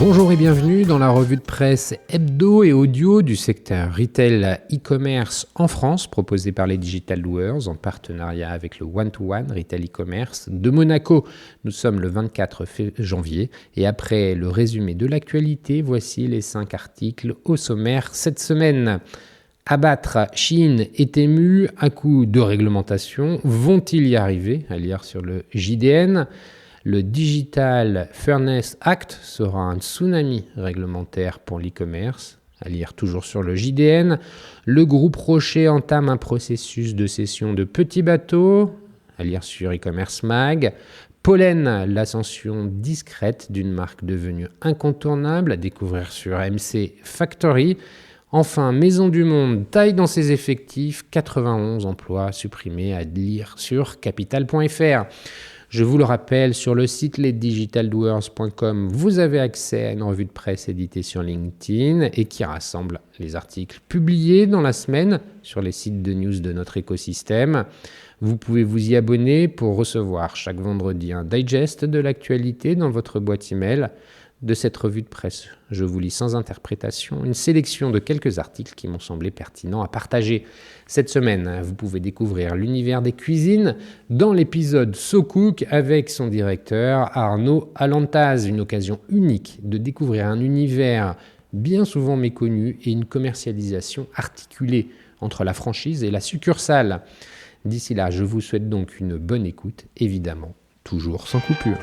Bonjour et bienvenue dans la revue de presse hebdo et audio du secteur retail e-commerce en France, proposée par les Digital Doers en partenariat avec le One-to-One Retail e-commerce de Monaco. Nous sommes le 24 janvier et après le résumé de l'actualité, voici les 5 articles au sommaire cette semaine. Abattre Shein et Temu à coup de réglementation, vont-ils y arriver? À lire sur le JDN. Le Digital Fairness Act sera un tsunami réglementaire pour l'e-commerce, à lire toujours sur le JDN. Le groupe Rocher entame un processus de cession de petits bateaux, à lire sur e-commerce mag. Pollen, l'ascension discrète d'une marque devenue incontournable, à découvrir sur MC Factory. Enfin, Maison du Monde taille dans ses effectifs, 91 emplois supprimés, à lire sur capital.fr. Je vous le rappelle, sur le site lesdigitaldoers.com, vous avez accès à une revue de presse éditée sur LinkedIn et qui rassemble les articles publiés dans la semaine sur les sites de news de notre écosystème. Vous pouvez vous y abonner pour recevoir chaque vendredi un digest de l'actualité dans votre boîte email. De cette revue de presse, je vous lis sans interprétation une sélection de quelques articles qui m'ont semblé pertinents à partager. Cette semaine, vous pouvez découvrir l'univers des cuisines dans l'épisode So Cook avec son directeur Arnaud Alantaz. Une occasion unique de découvrir un univers bien souvent méconnu et une commercialisation articulée entre la franchise et la succursale. D'ici là, je vous souhaite donc une bonne écoute, évidemment, toujours sans coupure.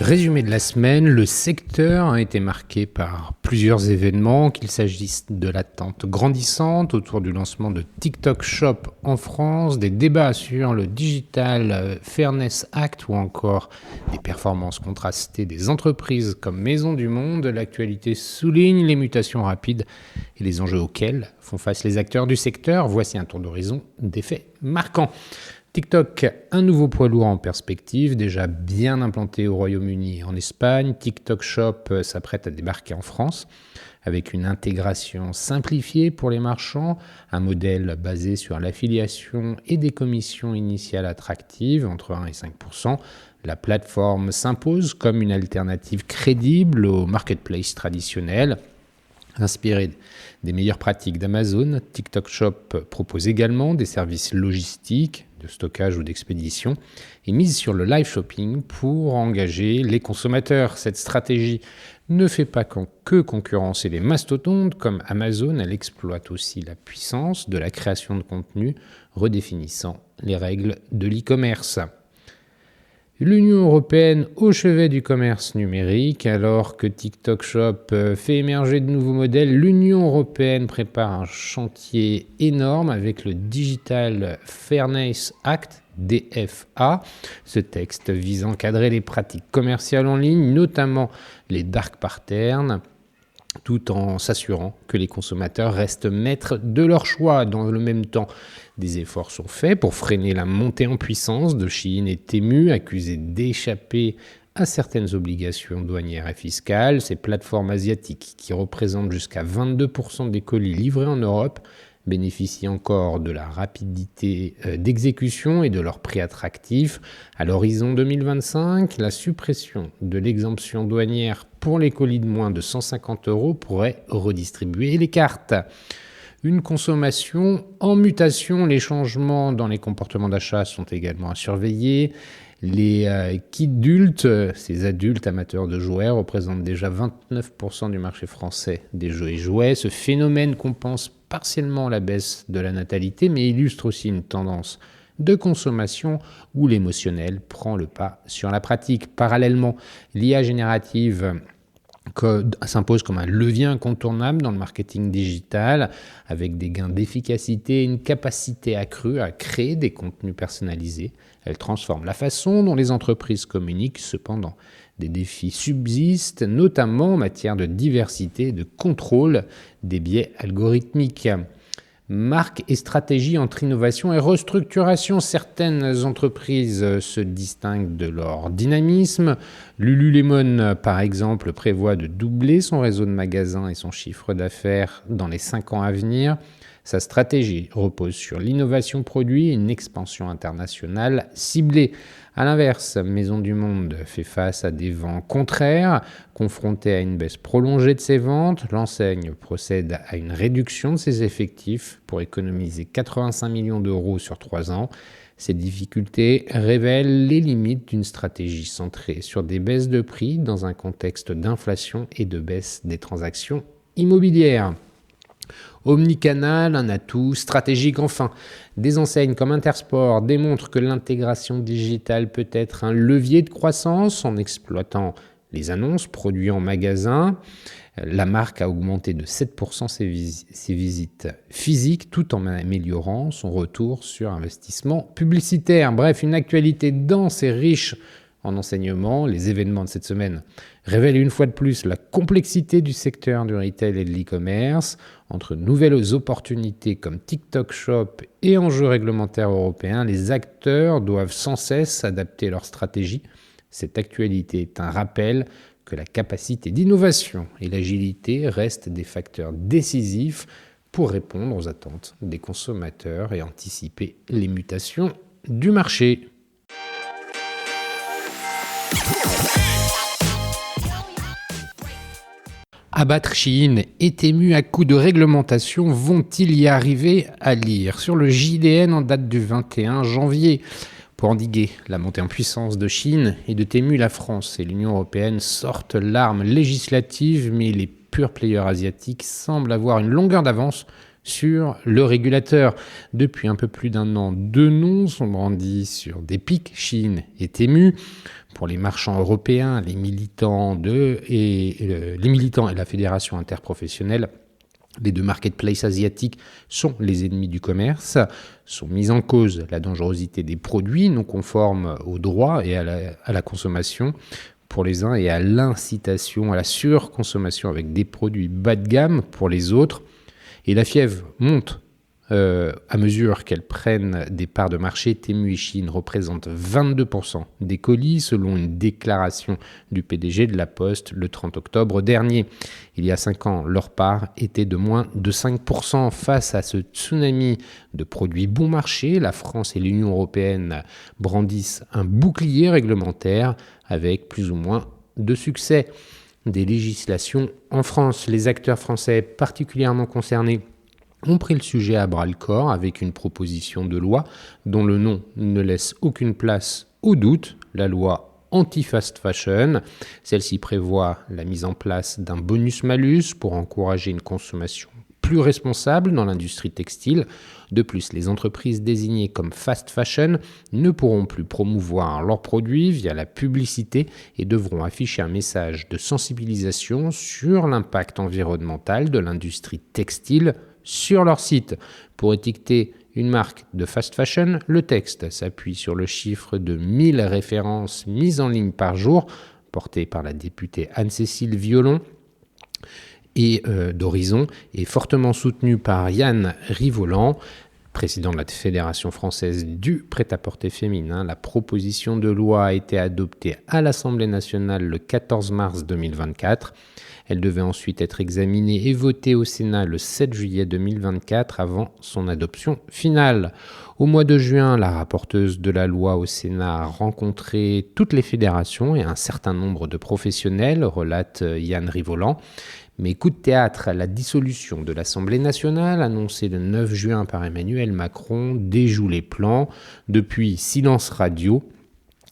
Résumé de la semaine, le secteur a été marqué par plusieurs événements, qu'il s'agisse de l'attente grandissante autour du lancement de TikTok Shop en France, des débats sur le Digital Fairness Act ou encore des performances contrastées des entreprises comme Maison du Monde. L'actualité souligne les mutations rapides et les enjeux auxquels font face les acteurs du secteur. Voici un tour d'horizon des faits marquants. TikTok, un nouveau poids lourd en perspective, déjà bien implanté au Royaume-Uni et en Espagne. TikTok Shop s'apprête à débarquer en France avec une intégration simplifiée pour les marchands, un modèle basé sur l'affiliation et des commissions initiales attractives entre 1 et 5%. La plateforme s'impose comme une alternative crédible au marketplace traditionnel. Inspiré des meilleures pratiques d'Amazon, TikTok Shop propose également des services logistiques, de stockage ou d'expédition, et mise sur le live shopping pour engager les consommateurs. Cette stratégie ne fait pas que concurrencer les mastodontes comme Amazon, elle exploite aussi la puissance de la création de contenu, redéfinissant les règles de l'e-commerce. L'Union européenne au chevet du commerce numérique, alors que TikTok Shop fait émerger de nouveaux modèles, l'Union européenne prépare un chantier énorme avec le Digital Fairness Act, DFA. Ce texte vise à encadrer les pratiques commerciales en ligne, notamment les dark patterns, tout en s'assurant que les consommateurs restent maîtres de leur choix. Dans le même temps, des efforts sont faits pour freiner la montée en puissance de Shein et Temu, accusés d'échapper à certaines obligations douanières et fiscales. Ces plateformes asiatiques, qui représentent jusqu'à 22% des colis livrés en Europe, bénéficient encore de la rapidité d'exécution et de leur prix attractif. À l'horizon 2025, la suppression de l'exemption douanière pour les colis de moins de 150 € pourrait redistribuer les cartes. Une consommation en mutation, les changements dans les comportements d'achat sont également à surveiller. Les kidultes, ces adultes amateurs de jouets, représentent déjà 29% du marché français des jeux et jouets. Ce phénomène compense partiellement la baisse de la natalité, mais illustre aussi une tendance de consommation où l'émotionnel prend le pas sur la pratique. Parallèlement, l'IA générative s'impose comme un levier incontournable dans le marketing digital, avec des gains d'efficacité et une capacité accrue à créer des contenus personnalisés. Elle transforme la façon dont les entreprises communiquent. Cependant, des défis subsistent, notamment en matière de diversité et de contrôle des biais algorithmiques. Marque et stratégie entre innovation et restructuration. Certaines entreprises se distinguent de leur dynamisme. Lululemon, par exemple, prévoit de doubler son réseau de magasins et son chiffre d'affaires dans les 5 ans à venir. Sa stratégie repose sur l'innovation produit et une expansion internationale ciblée. A l'inverse, Maisons du Monde fait face à des vents contraires. Confrontée à une baisse prolongée de ses ventes, l'enseigne procède à une réduction de ses effectifs pour économiser 85 millions d'euros sur 3 ans. Ces difficultés révèlent les limites d'une stratégie centrée sur des baisses de prix dans un contexte d'inflation et de baisse des transactions immobilières. Omnicanal, un atout stratégique enfin. Des enseignes comme Intersport démontrent que l'intégration digitale peut être un levier de croissance en exploitant les annonces produits en magasin. La marque a augmenté de 7% ses visites physiques tout en améliorant son retour sur investissement publicitaire. Bref, une actualité dense et riche en enseignement. Les événements de cette semaine révèlent une fois de plus la complexité du secteur du retail et de l'e-commerce. Entre nouvelles opportunités comme TikTok Shop et enjeux réglementaires européens, les acteurs doivent sans cesse adapter leur stratégie. Cette actualité est un rappel que la capacité d'innovation et l'agilité restent des facteurs décisifs pour répondre aux attentes des consommateurs et anticiper les mutations du marché. Abattre Shein et Temu à coups de réglementation, vont-ils y arriver? À lire sur le JDN en date du 21 janvier. Pour endiguer la montée en puissance de Shein et de Temu, la France et l'Union européenne sortent l'arme législative, mais les pure players asiatiques semblent avoir une longueur d'avance sur le régulateur. Depuis un peu plus d'un an, 2 noms sont brandis sur des pics, Shein et Temu. Pour les marchands européens, les militants et la fédération interprofessionnelle, les 2 marketplaces asiatiques sont les ennemis du commerce. Sont mises en cause la dangerosité des produits non conformes aux droits et à la consommation pour les uns et à l'incitation à la surconsommation avec des produits bas de gamme pour les autres. Et la fièvre monte à mesure qu'elles prennent des parts de marché. Temu et Shein représentent 22% des colis selon une déclaration du PDG de La Poste le 30 octobre dernier. Il y a 5 ans, leur part était de moins de 5%. Face à ce tsunami de produits bon marché, la France et l'Union européenne brandissent un bouclier réglementaire avec plus ou moins de succès. Des législations en France, les acteurs français particulièrement concernés ont pris le sujet à bras-le-corps avec une proposition de loi dont le nom ne laisse aucune place au doute, la loi anti-fast fashion. Celle-ci prévoit la mise en place d'un bonus-malus pour encourager une consommation plus responsable dans l'industrie textile. De plus, les entreprises désignées comme fast fashion ne pourront plus promouvoir leurs produits via la publicité et devront afficher un message de sensibilisation sur l'impact environnemental de l'industrie textile sur leur site. Pour étiqueter une marque de fast fashion, le texte s'appuie sur le chiffre de 1000 références mises en ligne par jour, porté par la députée Anne-Cécile Violon et d'Horizon, et fortement soutenu par Yann Rivolan, président de la Fédération française du prêt-à-porter féminin. La proposition de loi a été adoptée à l'Assemblée nationale le 14 mars 2024. Elle devait ensuite être examinée et votée au Sénat le 7 juillet 2024 avant son adoption finale. Au mois de juin, la rapporteuse de la loi au Sénat a rencontré toutes les fédérations et un certain nombre de professionnels, relate Yann Rivolan. Mais coup de théâtre, la dissolution de l'Assemblée nationale, annoncée le 9 juin par Emmanuel Macron, déjoue les plans. Depuis, silence radio.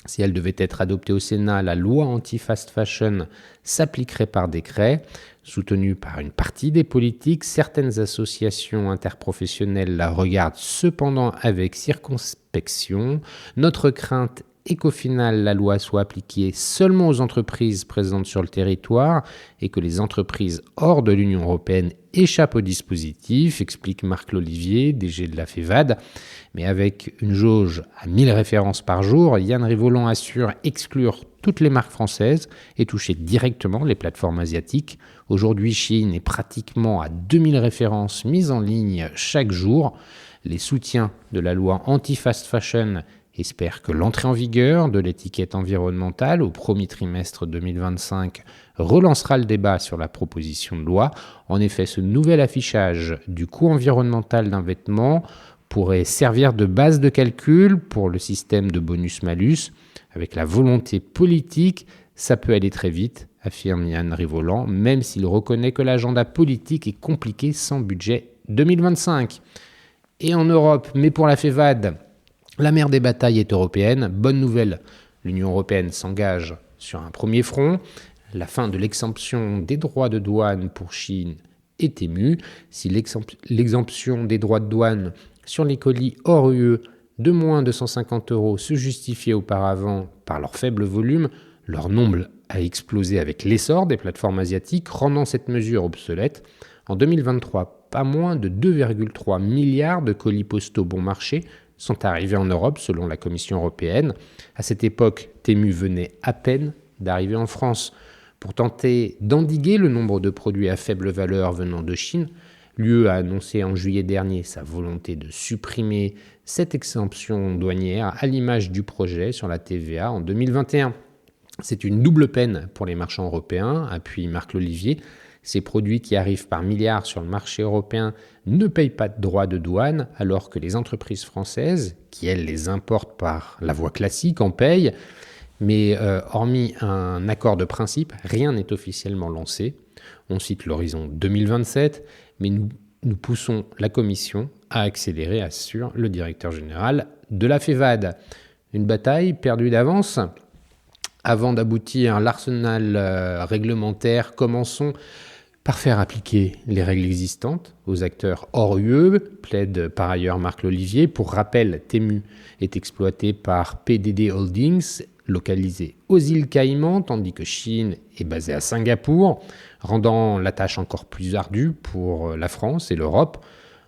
Si elle devait être adoptée au Sénat, la loi anti-fast fashion s'appliquerait par décret. Soutenue par une partie des politiques, certaines associations interprofessionnelles la regardent cependant avec circonspection. Notre crainte est qu'au final, la loi soit appliquée seulement aux entreprises présentes sur le territoire et que les entreprises hors de l'Union européenne échappent au dispositif, explique Marc Lolivier, DG de la FEVAD. Mais avec une jauge à 1000 références par jour, Yann Rivolan assure exclure toutes les marques françaises et toucher directement les plateformes asiatiques. Aujourd'hui, Shein est pratiquement à 2000 références mises en ligne chaque jour. Les soutiens de la loi anti-fast fashion espère que l'entrée en vigueur de l'étiquette environnementale au premier trimestre 2025 relancera le débat sur la proposition de loi. En effet, ce nouvel affichage du coût environnemental d'un vêtement pourrait servir de base de calcul pour le système de bonus-malus. Avec la volonté politique, ça peut aller très vite, affirme Yann Rivolan, même s'il reconnaît que l'agenda politique est compliqué sans budget 2025. Et en Europe, mais pour la FEVAD, la mère des batailles est européenne. Bonne nouvelle, l'Union européenne s'engage sur un premier front. La fin de l'exemption des droits de douane pour Chine et Temu. Si l'exemption des droits de douane sur les colis hors UE de moins de 150 € se justifiait auparavant par leur faible volume, leur nombre a explosé avec l'essor des plateformes asiatiques, rendant cette mesure obsolète. En 2023, pas moins de 2,3 milliards de colis postaux bon marché sont arrivés en Europe selon la Commission européenne. À cette époque, Temu venait à peine d'arriver en France. Pour tenter d'endiguer le nombre de produits à faible valeur venant de Chine, l'UE a annoncé en juillet dernier sa volonté de supprimer cette exemption douanière à l'image du projet sur la TVA en 2021. C'est une double peine pour les marchands européens, appuie Marc Lolivier. Ces produits qui arrivent par milliards sur le marché européen ne payent pas de droits de douane, alors que les entreprises françaises, qui elles les importent par la voie classique, en payent. Mais hormis un accord de principe, rien n'est officiellement lancé. On cite l'horizon 2027, mais nous poussons la Commission à accélérer, assure le directeur général de la FEVAD. Une bataille perdue d'avance. Avant d'aboutir à l'arsenal réglementaire, commençons par faire appliquer les règles existantes aux acteurs hors UE, plaide par ailleurs Marc Lolivier. Pour rappel, Temu est exploité par PDD Holdings, localisé aux îles Caïmans, tandis que Chine est basée à Singapour, rendant la tâche encore plus ardue pour la France et l'Europe.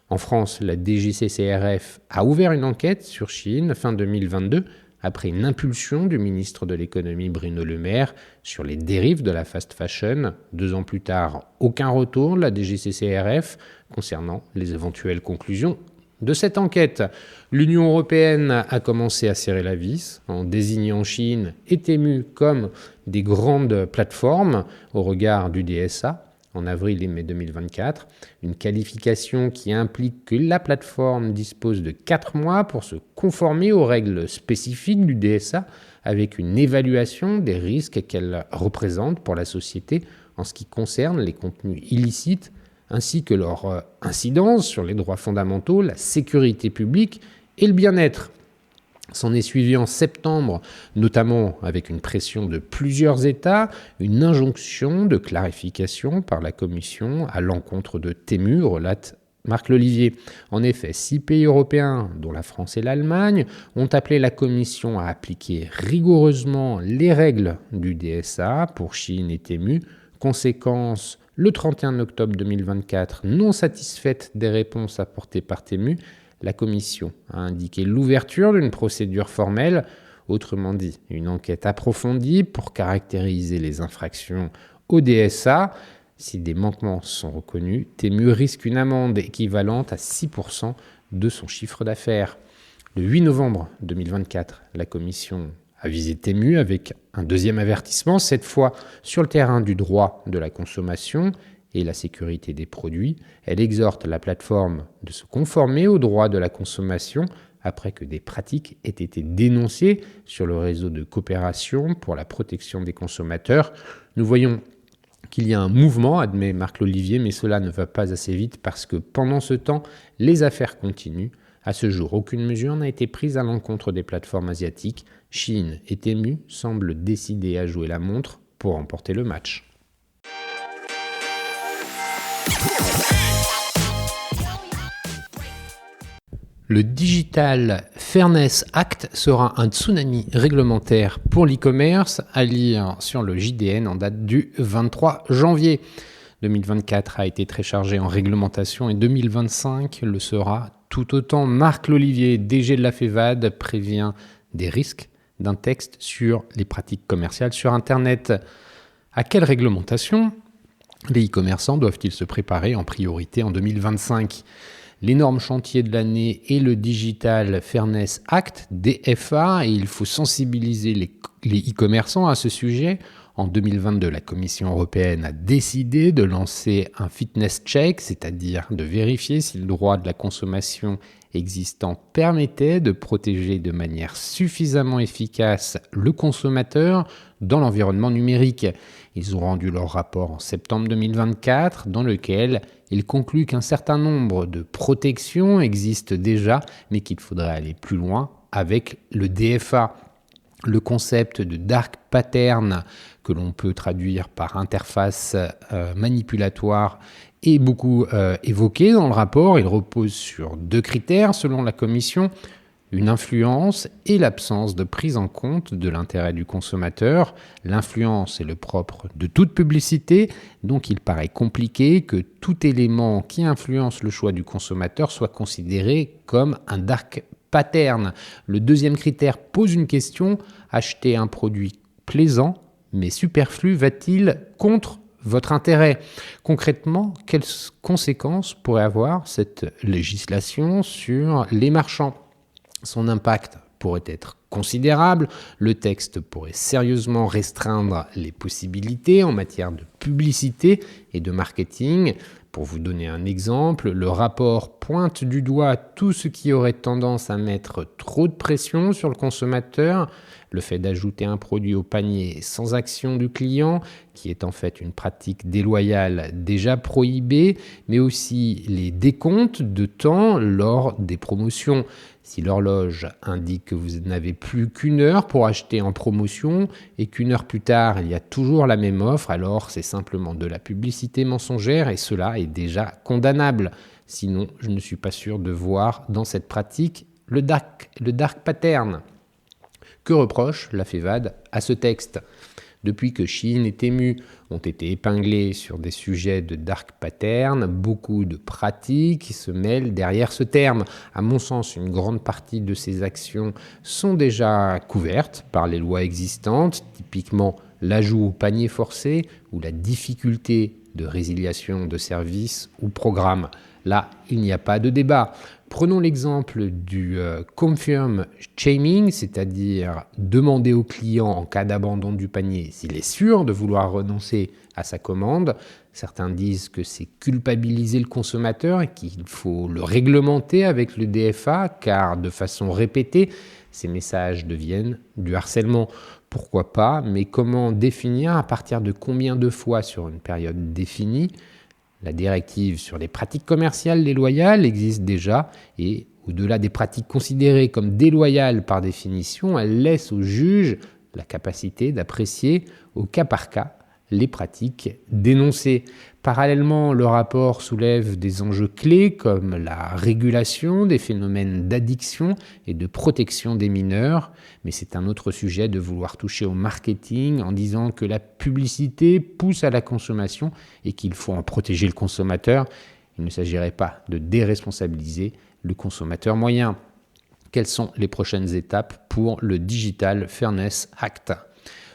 En France, la DGCCRF a ouvert une enquête sur Chine fin 2022, après une impulsion du ministre de l'économie Bruno Le Maire sur les dérives de la fast fashion. 2 ans plus tard, aucun retour de la DGCCRF concernant les éventuelles conclusions de cette enquête. L'Union européenne a commencé à serrer la vis en désignant Chine et Temu comme des grandes plateformes au regard du DSA en avril et mai 2024, une qualification qui implique que la plateforme dispose de 4 mois pour se conformer aux règles spécifiques du DSA avec une évaluation des risques qu'elle représente pour la société en ce qui concerne les contenus illicites ainsi que leur incidence sur les droits fondamentaux, la sécurité publique et le bien-être. S'en est suivi en septembre, notamment avec une pression de plusieurs États, une injonction de clarification par la Commission à l'encontre de Temu, relate Marc Lolivier. En effet, 6 pays européens, dont la France et l'Allemagne, ont appelé la Commission à appliquer rigoureusement les règles du DSA pour Chine et Temu. Conséquence, le 31 octobre 2024, non satisfaite des réponses apportées par Temu, la Commission a indiqué l'ouverture d'une procédure formelle, autrement dit une enquête approfondie pour caractériser les infractions au DSA. Si des manquements sont reconnus, Temu risque une amende équivalente à 6% de son chiffre d'affaires. Le 8 novembre 2024, la Commission a visé Temu avec un deuxième avertissement, cette fois sur le terrain du droit de la consommation et la sécurité des produits. Elle exhorte la plateforme de se conformer aux droits de la consommation après que des pratiques aient été dénoncées sur le réseau de coopération pour la protection des consommateurs. Nous voyons qu'il y a un mouvement, admet Marc Lolivier, mais cela ne va pas assez vite parce que pendant ce temps, les affaires continuent. À ce jour, aucune mesure n'a été prise à l'encontre des plateformes asiatiques. Chine et Temu semblent décidés à jouer la montre pour remporter le match. Le Digital Fairness Act sera un tsunami réglementaire pour l'e-commerce, à lire sur le JDN en date du 23 janvier. 2024 a été très chargé en réglementation et 2025 le sera tout autant. Marc Lolivier, DG de la FEVAD, prévient des risques d'un texte sur les pratiques commerciales sur Internet. À quelle réglementation les e-commerçants doivent-ils se préparer en priorité en 2025 ? L'énorme chantier de l'année est le Digital Fairness Act, DFA, et il faut sensibiliser les e-commerçants à ce sujet. En 2022, la Commission européenne a décidé de lancer un fitness check, c'est-à-dire de vérifier si le droit de la consommation existant permettait de protéger de manière suffisamment efficace le consommateur dans l'environnement numérique. Ils ont rendu leur rapport en septembre 2024, dans lequel ils concluent qu'un certain nombre de protections existent déjà, mais qu'il faudrait aller plus loin avec le DFA. Le concept de dark pattern, que l'on peut traduire par interface manipulatoire, est beaucoup évoqué dans le rapport. Il repose sur 2 critères selon la Commission: une influence et l'absence de prise en compte de l'intérêt du consommateur. L'influence est le propre de toute publicité, donc il paraît compliqué que tout élément qui influence le choix du consommateur soit considéré comme un dark pattern. Le 2e critère pose une question: acheter un produit plaisant mais superflu va-t-il contre votre intérêt? Concrètement, quelles conséquences pourrait avoir cette législation sur les marchands? Son impact pourrait être considérable. Le texte pourrait sérieusement restreindre les possibilités en matière de publicité et de marketing. Pour vous donner un exemple, le rapport pointe du doigt tout ce qui aurait tendance à mettre trop de pression sur le consommateur. Le fait d'ajouter un produit au panier sans action du client, qui est en fait une pratique déloyale déjà prohibée, mais aussi les décomptes de temps lors des promotions. Si l'horloge indique que vous n'avez plus qu'1 heure pour acheter en promotion et qu'1 heure plus tard, il y a toujours la même offre, alors c'est simplement de la publicité mensongère et cela est déjà condamnable. Sinon, je ne suis pas sûr de voir dans cette pratique le dark pattern. Que reproche la FEVAD à ce texte? Depuis que Shein et Temu ont été épinglés sur des sujets de dark pattern, beaucoup de pratiques se mêlent derrière ce terme. À mon sens, une grande partie de ces actions sont déjà couvertes par les lois existantes, typiquement l'ajout au panier forcé ou la difficulté de résiliation de services ou programmes. Là, il n'y a pas de débat. Prenons l'exemple du confirm shaming, c'est-à-dire demander au client en cas d'abandon du panier s'il est sûr de vouloir renoncer à sa commande. Certains disent que c'est culpabiliser le consommateur et qu'il faut le réglementer avec le DFA, car de façon répétée, ces messages deviennent du harcèlement. Pourquoi pas, mais comment définir à partir de combien de fois sur une période définie? La directive sur les pratiques commerciales déloyales existe déjà et, au-delà des pratiques considérées comme déloyales par définition, elle laisse au juge la capacité d'apprécier au cas par cas les pratiques dénoncées. Parallèlement, le rapport soulève des enjeux clés comme la régulation des phénomènes d'addiction et de protection des mineurs. Mais c'est un autre sujet de vouloir toucher au marketing en disant que la publicité pousse à la consommation et qu'il faut en protéger le consommateur. Il ne s'agirait pas de déresponsabiliser le consommateur moyen. Quelles sont les prochaines étapes pour le Digital Fairness Act?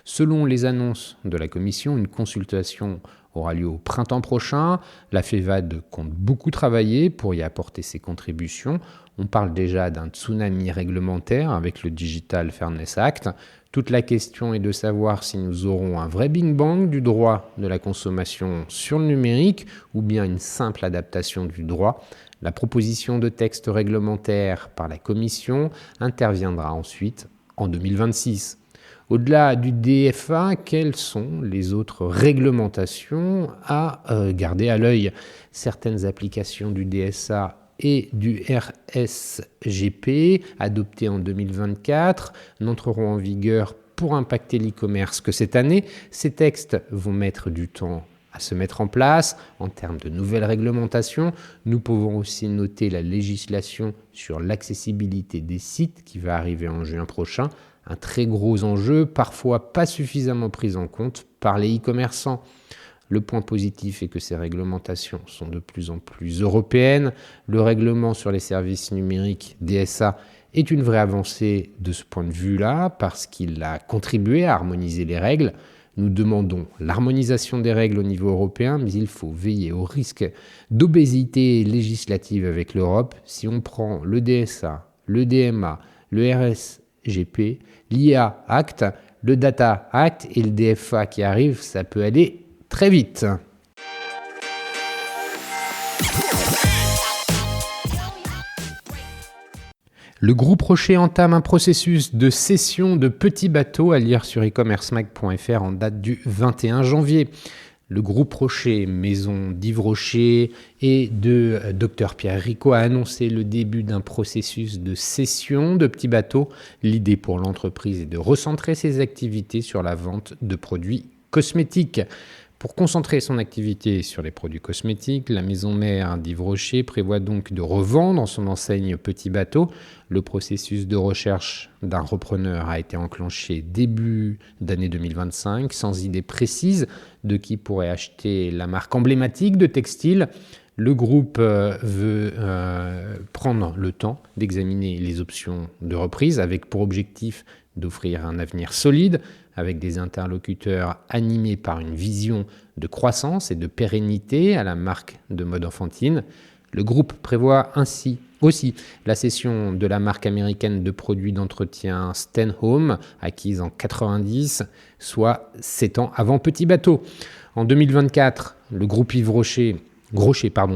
Selon les annonces de la Commission, une consultation aura lieu au printemps prochain. La FEVAD compte beaucoup travailler pour y apporter ses contributions. On parle déjà d'un tsunami réglementaire avec le Digital Fairness Act. Toute la question est de savoir si nous aurons un vrai Big Bang du droit de la consommation sur le numérique ou bien une simple adaptation du droit. La proposition de texte réglementaire par la Commission interviendra ensuite en 2026. Au-delà du DFA, quelles sont les autres réglementations à garder à l'œil? Certaines applications du DSA et du RSGP, adoptées en 2024, n'entreront en vigueur pour impacter l'e-commerce que cette année. Ces textes vont mettre du temps à se mettre en place. En termes de nouvelles réglementations, nous pouvons aussi noter la législation sur l'accessibilité des sites qui va arriver en juin prochain. Un très gros enjeu, parfois pas suffisamment pris en compte par les e-commerçants. Le point positif est que ces réglementations sont de plus en plus européennes. Le règlement sur les services numériques DSA est une vraie avancée de ce point de vue-là, parce qu'il a contribué à harmoniser les règles. Nous demandons l'harmonisation des règles au niveau européen, mais il faut veiller au risque d'obésité législative avec l'Europe. Si on prend le DSA, le DMA, le RSGP, l'IA Act, le Data Act et le DFA qui arrive, ça peut aller très vite. Le groupe Rocher entame un processus de cession de petits bateaux à lire sur e-commercemag.fr en date du 21 janvier. Le groupe Rocher, maison d'Yves Rocher et de Dr Pierre Ricot, a annoncé le début d'un processus de cession de petits bateaux. L'idée pour l'entreprise est de recentrer ses activités sur la vente de produits cosmétiques. Pour concentrer son activité sur les produits cosmétiques, la maison mère d'Yves Rocher prévoit donc de revendre son enseigne Petit Bateau. Le processus de recherche d'un repreneur a été enclenché début d'année 2025, sans idée précise de qui pourrait acheter la marque emblématique de textile. Le groupe veut prendre le temps d'examiner les options de reprise avec pour objectif d'offrir un avenir solide avec des interlocuteurs animés par une vision de croissance et de pérennité à la marque de mode enfantine. Le groupe prévoit ainsi aussi la cession de la marque américaine de produits d'entretien Stenhome, acquise en 1990, soit 7 ans avant Petit Bateau. En 2024, le groupe Yves Rocher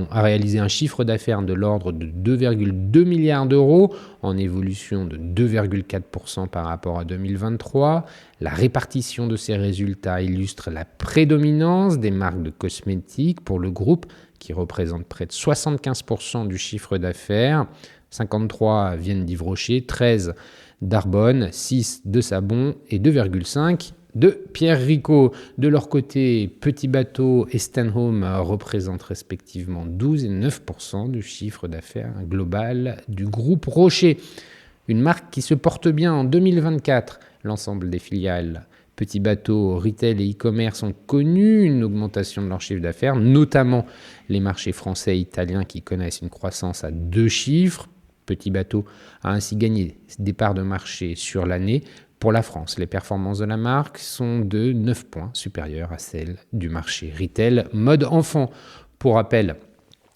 a réalisé un chiffre d'affaires de l'ordre de 2,2 milliards d'euros, en évolution de 2,4% par rapport à 2023. La répartition de ces résultats illustre la prédominance des marques de cosmétiques pour le groupe, qui représente près de 75% du chiffre d'affaires. 53 viennent d'Yves Rocher, 13 d'Arbonne, 6 de Sabon et 2,5 de Pierre Ricot. De leur côté, Petit Bateau et Stenhome représentent respectivement 12 et 9% du chiffre d'affaires global du groupe Rocher. Une marque qui se porte bien en 2024. L'ensemble des filiales Petit Bateau, retail et e-commerce ont connu une augmentation de leur chiffre d'affaires, notamment les marchés français et italiens qui connaissent une croissance à 2 chiffres. Petit Bateau a ainsi gagné des parts de marché sur l'année. Pour la France, les performances de la marque sont de 9 points supérieures à celles du marché retail mode enfant. Pour rappel,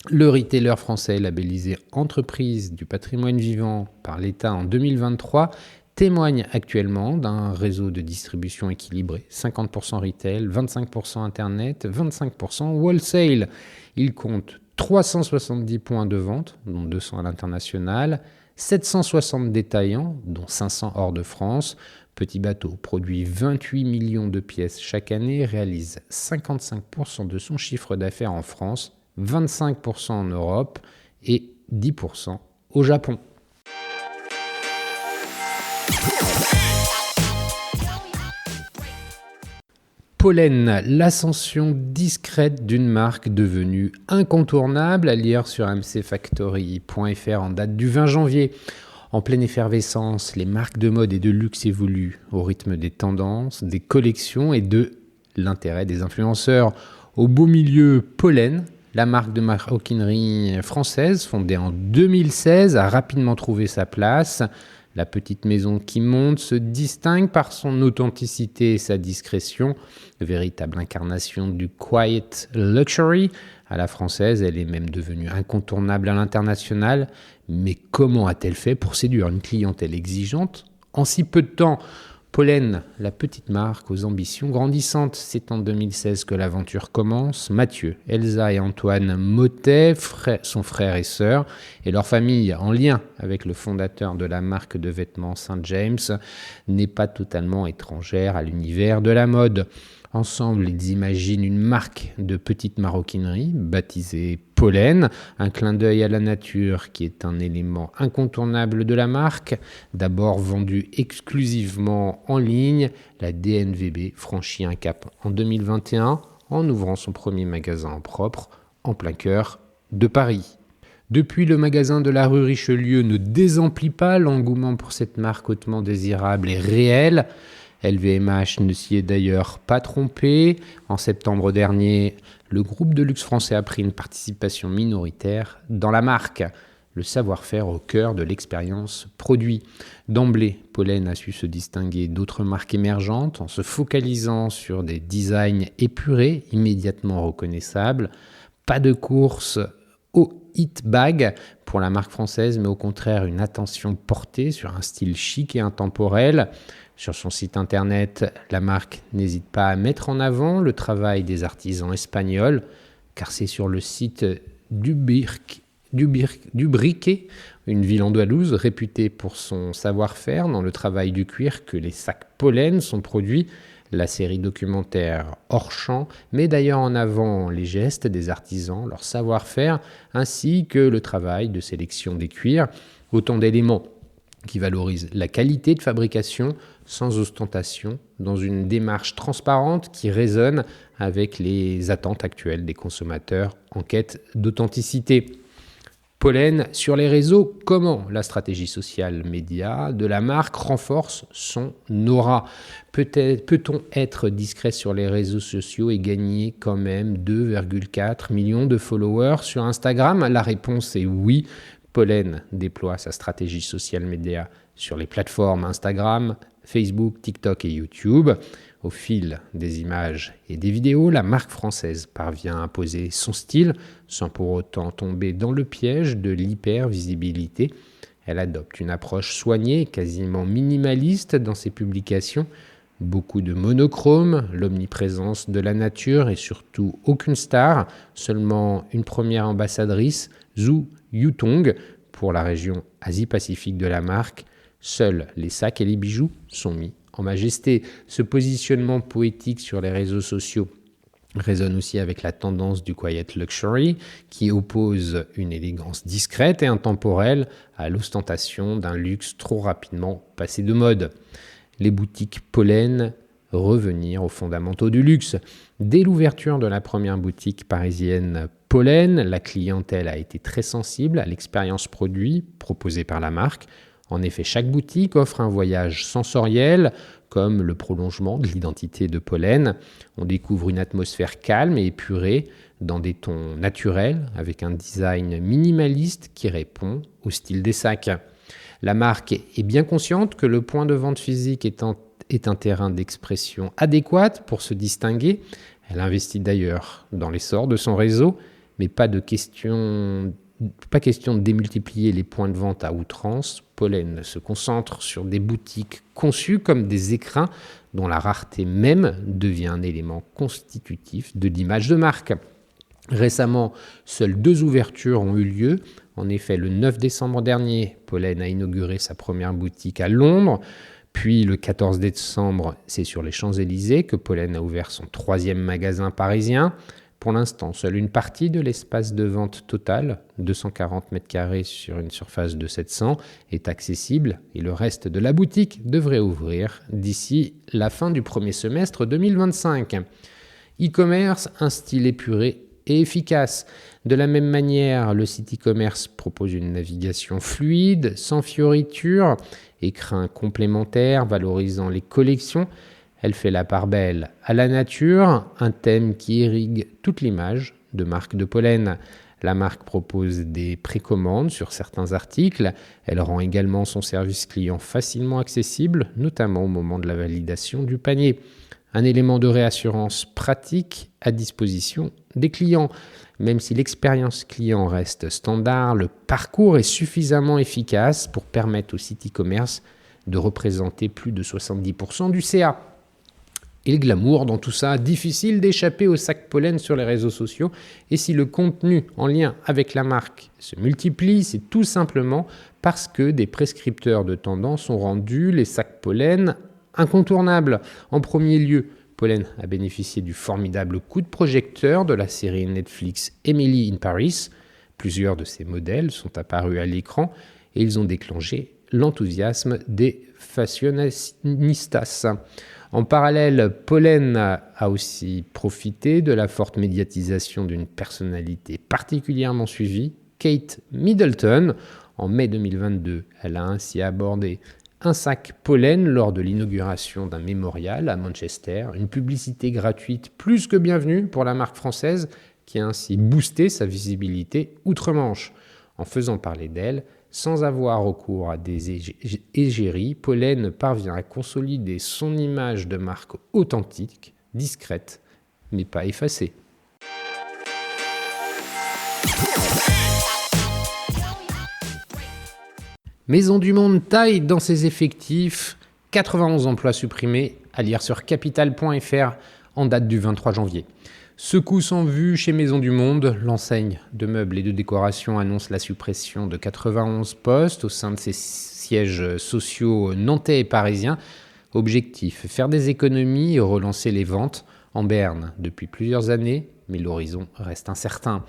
le retailer français labellisé Entreprise du patrimoine vivant par l'État en 2023 témoigne actuellement d'un réseau de distribution équilibré, 50% retail, 25% internet, 25% wholesale. Il compte 370 points de vente, dont 200 à l'international, 760 détaillants, dont 500 hors de France. Petit Bateau produit 28 millions de pièces chaque année, réalise 55% de son chiffre d'affaires en France, 25% en Europe et 10% au Japon. Pollen, l'ascension discrète d'une marque devenue incontournable, à lire sur mcfactory.fr en date du 20 janvier. En pleine effervescence, les marques de mode et de luxe évoluent au rythme des tendances, des collections et de l'intérêt des influenceurs. Au beau milieu, Pollen, la marque de maroquinerie française fondée en 2016, a rapidement trouvé sa place. La petite maison qui monte se distingue par son authenticité et sa discrétion, véritable incarnation du quiet luxury. À la française, elle est même devenue incontournable à l'international. Mais comment a-t-elle fait pour séduire une clientèle exigeante en si peu de temps ? Pollen, la petite marque aux ambitions grandissantes. C'est en 2016 que l'aventure commence. Mathieu, Elsa et Antoine Mottet, son frère et sœur, et leur famille, en lien avec le fondateur de la marque de vêtements St. James, n'est pas totalement étrangère à l'univers de la mode. Ensemble, ils imaginent une marque de petite maroquinerie baptisée Pollen, un clin d'œil à la nature qui est un élément incontournable de la marque. D'abord vendue exclusivement en ligne, la DNVB franchit un cap en 2021 en ouvrant son premier magasin en propre en plein cœur de Paris. Depuis, le magasin de la rue Richelieu ne désemplit pas, l'engouement pour cette marque hautement désirable est réel. LVMH ne s'y est d'ailleurs pas trompé. En septembre dernier, le groupe de luxe français a pris une participation minoritaire dans la marque. le savoir-faire au cœur de l'expérience produit. D'emblée, Pollen a su se distinguer d'autres marques émergentes en se focalisant sur des designs épurés, immédiatement reconnaissables. Pas de course au hit bag pour la marque française, mais au contraire une attention portée sur un style chic et intemporel. Sur son site internet, la marque n'hésite pas à mettre en avant le travail des artisans espagnols, car c'est sur le site du Briquet, une ville andalouse réputée pour son savoir-faire dans le travail du cuir, que les sacs Pollen sont produits. La série documentaire Hors champ met d'ailleurs en avant les gestes des artisans, leur savoir-faire, ainsi que le travail de sélection des cuirs, autant d'éléments qui valorisent la qualité de fabrication sans ostentation, dans une démarche transparente qui résonne avec les attentes actuelles des consommateurs en quête d'authenticité. Pollen sur les réseaux, comment la stratégie sociale média de la marque renforce son aura? Peut-on être discret sur les réseaux sociaux et gagner quand même 2,4 millions de followers sur Instagram? La réponse est oui. Pollen déploie sa stratégie social média sur les plateformes Instagram, Facebook, TikTok et YouTube. Au fil des images et des vidéos, la marque française parvient à imposer son style sans pour autant tomber dans le piège de l'hyper-visibilité. Elle adopte une approche soignée, quasiment minimaliste dans ses publications. Beaucoup de monochrome, l'omniprésence de la nature et surtout aucune star, seulement une première ambassadrice, Zhu Yutong, pour la région Asie-Pacifique de la marque. Seuls les sacs et les bijoux sont mis en majesté. Ce positionnement poétique sur les réseaux sociaux résonne aussi avec la tendance du quiet luxury qui oppose une élégance discrète et intemporelle à l'ostentation d'un luxe trop rapidement passé de mode. Les boutiques Pollen revenir aux fondamentaux du luxe. Dès l'ouverture de la première boutique parisienne Pollen, la clientèle a été très sensible à l'expérience produit proposée par la marque. En effet, chaque boutique offre un voyage sensoriel, comme le prolongement de l'identité de Pollen. On découvre une atmosphère calme et épurée, dans des tons naturels, avec un design minimaliste qui répond au style des sacs. La marque est bien consciente que le point de vente physique est un terrain d'expression adéquat pour se distinguer. Elle investit d'ailleurs dans l'essor de son réseau, mais pas question de démultiplier les points de vente à outrance. Pollen se concentre sur des boutiques conçues comme des écrins dont la rareté même devient un élément constitutif de l'image de marque. Récemment, seules 2 ouvertures ont eu lieu. En effet, le 9 décembre dernier, Pollen a inauguré sa première boutique à Londres. Puis le 14 décembre, c'est sur les Champs-Élysées que Pollen a ouvert son 3e magasin parisien. Pour l'instant, seule une partie de l'espace de vente total, 240 m² sur une surface de 700, est accessible et le reste de la boutique devrait ouvrir d'ici la fin du premier semestre 2025. E-commerce, un style épuré et efficace. De la même manière, le site e-commerce propose une navigation fluide, sans fioritures, écrins complémentaires valorisant les collections. Elle fait la part belle à la nature, un thème qui irrigue toute l'image de marque de Pollen. La marque propose des précommandes sur certains articles. Elle rend également son service client facilement accessible, notamment au moment de la validation du panier. Un élément de réassurance pratique à disposition des clients. Même si l'expérience client reste standard, le parcours est suffisamment efficace pour permettre au site e-commerce de représenter plus de 70% du CA. Et le glamour dans tout ça, difficile d'échapper au sac Pollen sur les réseaux sociaux. Et si le contenu en lien avec la marque se multiplie, c'est tout simplement parce que des prescripteurs de tendance ont rendu les sacs Pollen incontournables. En premier lieu, Pollen a bénéficié du formidable coup de projecteur de la série Netflix Emily in Paris. Plusieurs de ces modèles sont apparus à l'écran et ils ont déclenché l'enthousiasme des fashionistas. En parallèle, Pollen a aussi profité de la forte médiatisation d'une personnalité particulièrement suivie, Kate Middleton. En mai 2022, elle a ainsi abordé un sac Pollen lors de l'inauguration d'un mémorial à Manchester, une publicité gratuite plus que bienvenue pour la marque française qui a ainsi boosté sa visibilité outre-Manche. En faisant parler d'elle, sans avoir recours à des égéries, Pollen parvient à consolider son image de marque authentique, discrète, mais pas effacée. Maison du Monde taille dans ses effectifs, 91 emplois supprimés, à lire sur capital.fr en date du 23 janvier. Secousse en vue chez Maison du Monde, l'enseigne de meubles et de décoration annonce la suppression de 91 postes au sein de ses sièges sociaux nantais et parisiens. Objectif, faire des économies et relancer les ventes en berne depuis plusieurs années, mais l'horizon reste incertain.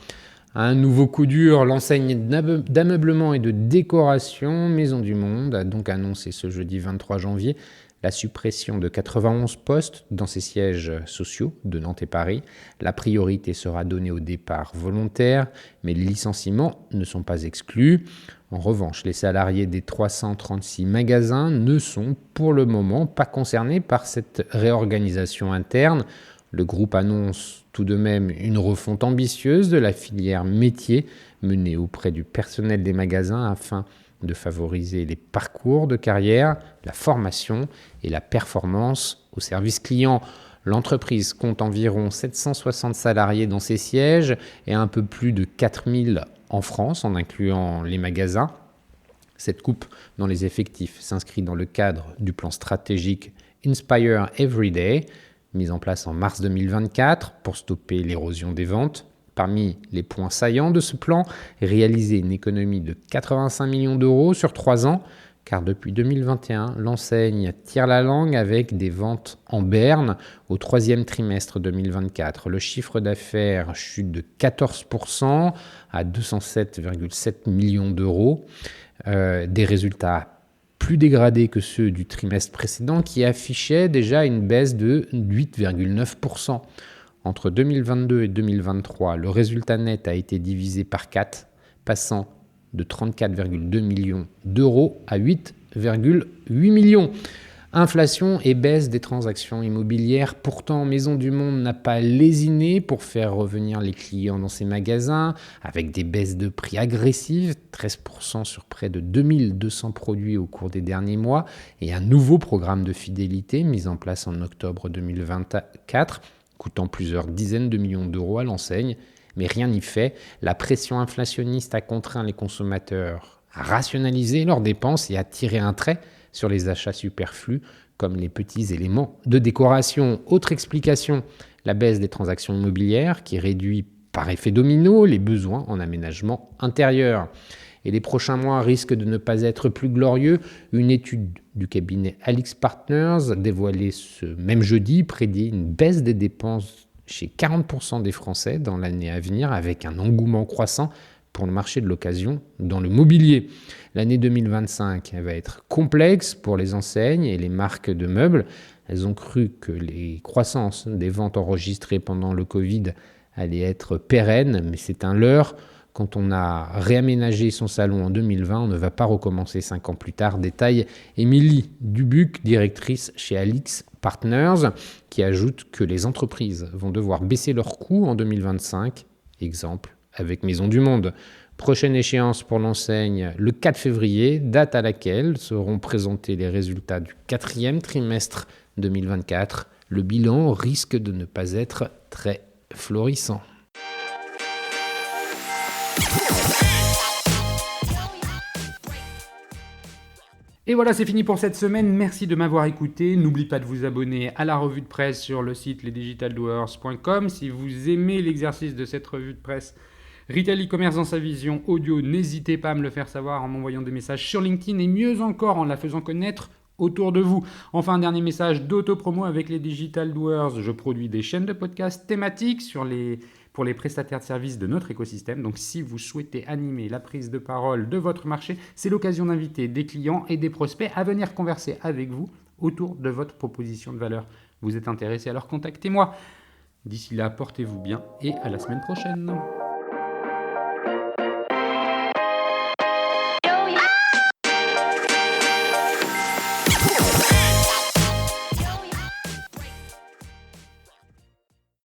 Un nouveau coup dur, l'enseigne d'ameublement et de décoration Maison du Monde a donc annoncé ce jeudi 23 janvier la suppression de 91 postes dans ses sièges sociaux de Nantes et Paris. La priorité sera donnée aux départs volontaires, mais les licenciements ne sont pas exclus. En revanche, les salariés des 336 magasins ne sont pour le moment pas concernés par cette réorganisation interne. Le groupe annonce tout de même une refonte ambitieuse de la filière métier menée auprès du personnel des magasins afin de favoriser les parcours de carrière, la formation et la performance au service client. L'entreprise compte environ 760 salariés dans ses sièges et un peu plus de 4000 en France, en incluant les magasins. Cette coupe dans les effectifs s'inscrit dans le cadre du plan stratégique Inspire Everyday, mis en place en mars 2024 pour stopper l'érosion des ventes. Parmi les points saillants de ce plan, réaliser une économie de 85 millions d'euros sur 3 ans, car depuis 2021, l'enseigne tire la langue avec des ventes en berne. Au 3e trimestre 2024, le chiffre d'affaires chute de 14% à 207,7 millions d'euros. Des résultats plus dégradés que ceux du trimestre précédent qui affichait déjà une baisse de 8,9%. Entre 2022 et 2023, le résultat net a été divisé par 4, passant de 34,2 millions d'euros à 8,8 millions. Inflation et baisse des transactions immobilières. Pourtant, Maison du Monde n'a pas lésiné pour faire revenir les clients dans ses magasins avec des baisses de prix agressives, 13% sur près de 2200 produits au cours des derniers mois, et un nouveau programme de fidélité mis en place en octobre 2024, coûtant plusieurs dizaines de millions d'euros à l'enseigne. Mais rien n'y fait. La pression inflationniste a contraint les consommateurs à rationaliser leurs dépenses et à tirer un trait sur les achats superflus, comme les petits éléments de décoration. Autre explication, la baisse des transactions immobilières qui réduit par effet domino les besoins en aménagement intérieur. Et les prochains mois risquent de ne pas être plus glorieux. Une étude du cabinet AlixPartners dévoilée ce même jeudi prédit une baisse des dépenses chez 40% des Français dans l'année à venir, avec un engouement croissant pour le marché de l'occasion dans le mobilier. L'année 2025 va être complexe pour les enseignes et les marques de meubles. Elles ont cru que les croissances des ventes enregistrées pendant le Covid allaient être pérennes, mais c'est un leurre. Quand on a réaménagé son salon en 2020, on ne va pas recommencer 5 ans plus tard. Détaille Émilie Dubuc, directrice chez AlixPartners, qui ajoute que les entreprises vont devoir baisser leurs coûts en 2025. Exemple avec Maison du Monde. Prochaine échéance pour l'enseigne, le 4 février, date à laquelle seront présentés les résultats du 4e trimestre 2024. Le bilan risque de ne pas être très florissant. Et voilà, c'est fini pour cette semaine. Merci de m'avoir écouté. N'oubliez pas de vous abonner à la revue de presse sur le site lesdigitaldoers.com. Si vous aimez l'exercice de cette revue de presse Retail e-commerce dans sa vision audio, n'hésitez pas à me le faire savoir en m'envoyant des messages sur LinkedIn et mieux encore en la faisant connaître autour de vous. Enfin, un dernier message d'auto-promo avec les Digital Doers. Je produis des chaînes de podcasts thématiques pour les prestataires de services de notre écosystème. Donc, si vous souhaitez animer la prise de parole de votre marché, c'est l'occasion d'inviter des clients et des prospects à venir converser avec vous autour de votre proposition de valeur. Vous êtes intéressé, alors contactez-moi. D'ici là, portez-vous bien et à la semaine prochaine.